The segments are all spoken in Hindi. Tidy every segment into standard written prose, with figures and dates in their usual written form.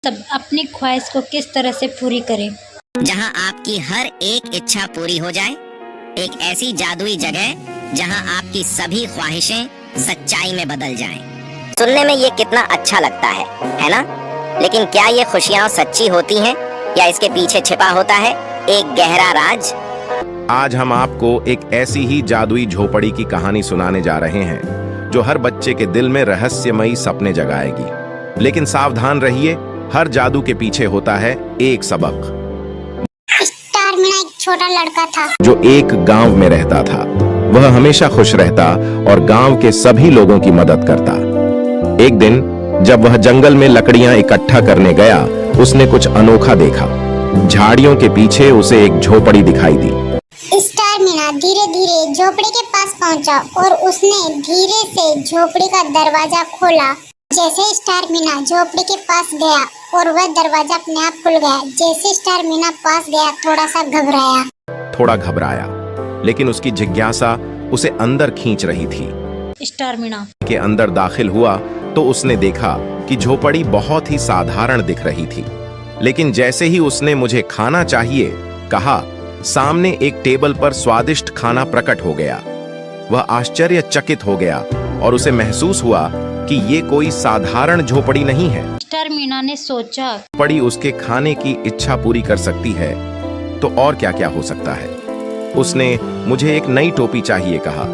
सब अपनी ख्वाहिश को किस तरह से पूरी करें। जहां आपकी हर एक इच्छा पूरी हो जाए, एक ऐसी जादुई जगह जहां आपकी सभी ख्वाहिशें सच्चाई में बदल जाएं। सुनने में ये कितना अच्छा लगता है ना? लेकिन क्या ये खुशियां सच्ची होती हैं या इसके पीछे छिपा होता है एक गहरा राज? आज हम आपको एक ऐसी ही जादुई झोपड़ी की कहानी सुनाने जा रहे हैं जो हर बच्चे के दिल में रहस्यमयी सपने जगाएगी। लेकिन सावधान रहिए, हर जादू के पीछे होता है एक सबक। स्टार मीना एक छोटा लड़का था जो एक गांव में रहता था। वह हमेशा खुश रहता और गांव के सभी लोगों की मदद करता। एक दिन जब वह जंगल में लकड़ियां इकट्ठा करने गया, उसने कुछ अनोखा देखा। झाड़ियों के पीछे उसे एक झोपड़ी दिखाई दी। स्टार मीना धीरे धीरे झोपड़ी के पास पहुंचा और उसने धीरे से झोपड़ी का दरवाजा खोला। जैसे स्टार मीना झोपड़ी के पास गया और वह दरवाजा अपने आप खुल गया। जैसे स्टार मीना पास गया, थोड़ा घबराया, लेकिन उसकी जिज्ञासा उसे अंदर खींच रही थी। स्टार मीना के अंदर दाखिल हुआ तो उसने देखा कि झोपड़ी बहुत ही साधारण दिख रही थी। लेकिन जैसे ही उसने मुझे खाना चाहिए कहा, सामने एक टेबल पर स्वादिष्ट खाना प्रकट हो गया। वह आश्चर्यचकित हो गया और उसे महसूस हुआ कि ये कोई साधारण झोपड़ी नहीं है। स्टार मीना ने सोचा, झोपड़ी उसके खाने की इच्छा पूरी कर सकती है तो और क्या क्या हो सकता है। उसने मुझे एक नई टोपी चाहिए कहा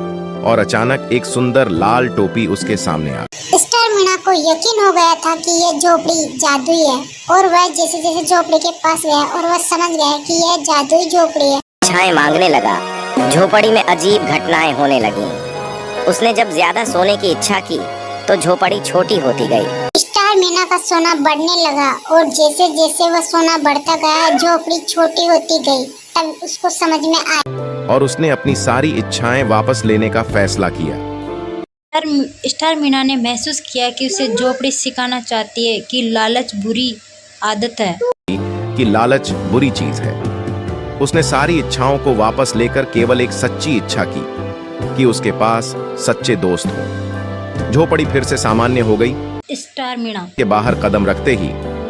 और अचानक एक सुंदर लाल टोपी उसके सामने आ गई। स्टार मीना को यकीन हो गया था कि यह झोपड़ी जादुई है और वह जैसे जैसे झोपड़ी के पास गया और वह समझ गया कि यह जादुई झोपड़ी है। इच्छाएं मांगने लगा। झोपड़ी में अजीब घटनाएं होने लगी। उसने जब ज्यादा सोने की इच्छा की तो झोपड़ी छोटी होती गई। स्टार मीना का सोना बढ़ने लगा और जैसे जैसे वह सोना बढ़ता गया, झोपड़ी छोटी होती गई। तब उसको समझ में आया और उसने अपनी सारी इच्छाएं वापस लेने का फैसला किया। स्टार मीना ने महसूस किया कि उसे झोपड़ी सिखाना चाहती है कि लालच बुरी आदत है, कि लालच बुरी चीज है। उसने सारी इच्छाओं को वापस लेकर केवल एक सच्ची इच्छा की कि उसके पास सच्चे दोस्त हो। झोपड़ी फिर से सामान्य हो गई। स्टार मीना के बाहर कदम रखते ही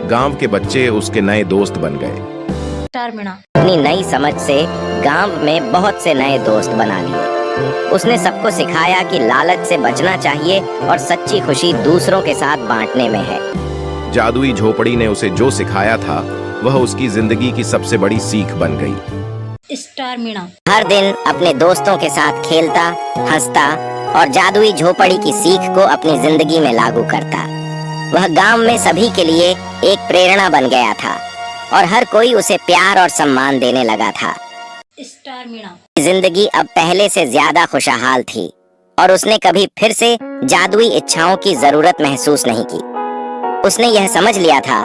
गांव के बच्चे उसके नए दोस्त बन गए। स्टार मीना अपनी नई समझ से गांव में बहुत से नए दोस्त बना लिए। उसने सबको सिखाया कि लालच से बचना चाहिए और सच्ची खुशी दूसरों के साथ बांटने में है। जादुई झोपड़ी ने उसे जो सिखाया था वह उसकी जिंदगी की सबसे बड़ी सीख बन गई। स्टार मीना हर दिन अपने दोस्तों के साथ खेलता, हंसता और जादुई झोपड़ी की सीख को अपनी जिंदगी में लागू करता। वह गांव में सभी के लिए एक प्रेरणा बन गया था और हर कोई उसे प्यार और सम्मान देने लगा था। स्टार मीना जिंदगी अब पहले से ज्यादा खुशहाल थी और उसने कभी फिर से जादुई इच्छाओं की जरूरत महसूस नहीं की। उसने यह समझ लिया था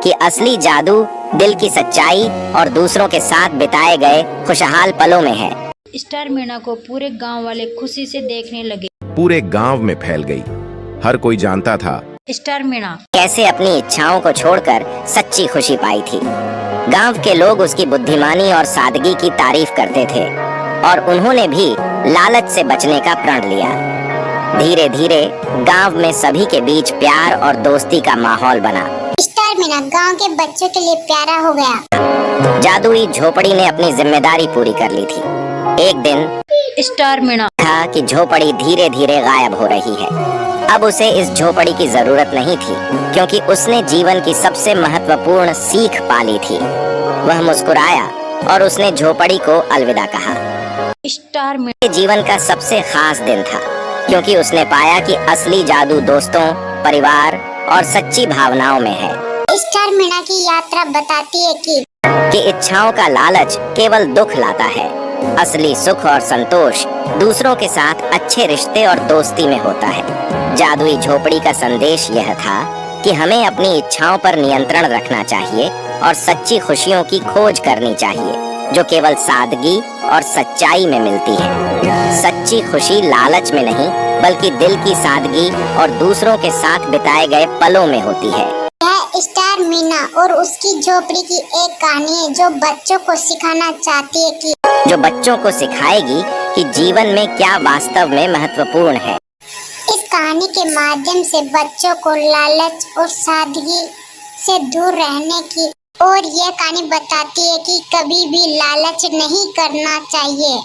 कि असली जादू दिल की सच्चाई और दूसरों के साथ बिताए गए खुशहाल पलों में है। स्टार मीना को पूरे गांव वाले खुशी से देखने लगे। पूरे गांव में फैल गई। हर कोई जानता था स्टार मीना कैसे अपनी इच्छाओं को छोड़कर सच्ची खुशी पाई थी। गांव के लोग उसकी बुद्धिमानी और सादगी की तारीफ करते थे और उन्होंने भी लालच से बचने का प्रण लिया। धीरे धीरे गांव में सभी के बीच प्यार और दोस्ती का माहौल बना। स्टार मीना गांव के बच्चों के लिए प्यारा हो गया। जादुई झोपड़ी ने अपनी जिम्मेदारी पूरी कर ली थी। एक दिन स्टार मीना था कि झोपड़ी धीरे धीरे गायब हो रही है। अब उसे इस झोपड़ी की जरूरत नहीं थी क्योंकि उसने जीवन की सबसे महत्वपूर्ण सीख पाली थी। वह मुस्कुराया और उसने झोपड़ी को अलविदा कहा। स्टार मीना जीवन का सबसे खास दिन था क्योंकि उसने पाया कि असली जादू दोस्तों, परिवार और सच्ची भावनाओं में है। स्टार मीना की यात्रा बताती है कि इच्छाओं का लालच केवल दुख लाता है। असली सुख और संतोष दूसरों के साथ अच्छे रिश्ते और दोस्ती में होता है। जादुई झोपड़ी का संदेश यह था कि हमें अपनी इच्छाओं पर नियंत्रण रखना चाहिए और सच्ची खुशियों की खोज करनी चाहिए जो केवल सादगी और सच्चाई में मिलती है। सच्ची खुशी लालच में नहीं बल्कि दिल की सादगी और दूसरों के साथ बिताए गए पलों में होती है। यह स्टार मीना और उसकी झोपड़ी की एक कहानी है जो बच्चों को सिखाना चाहती है कि जो बच्चों को सिखाएगी कि जीवन में क्या वास्तव में महत्वपूर्ण है। इस कहानी के माध्यम से बच्चों को लालच और सादगी से दूर रहने की। और ये कहानी बताती है कि कभी भी लालच नहीं करना चाहिए।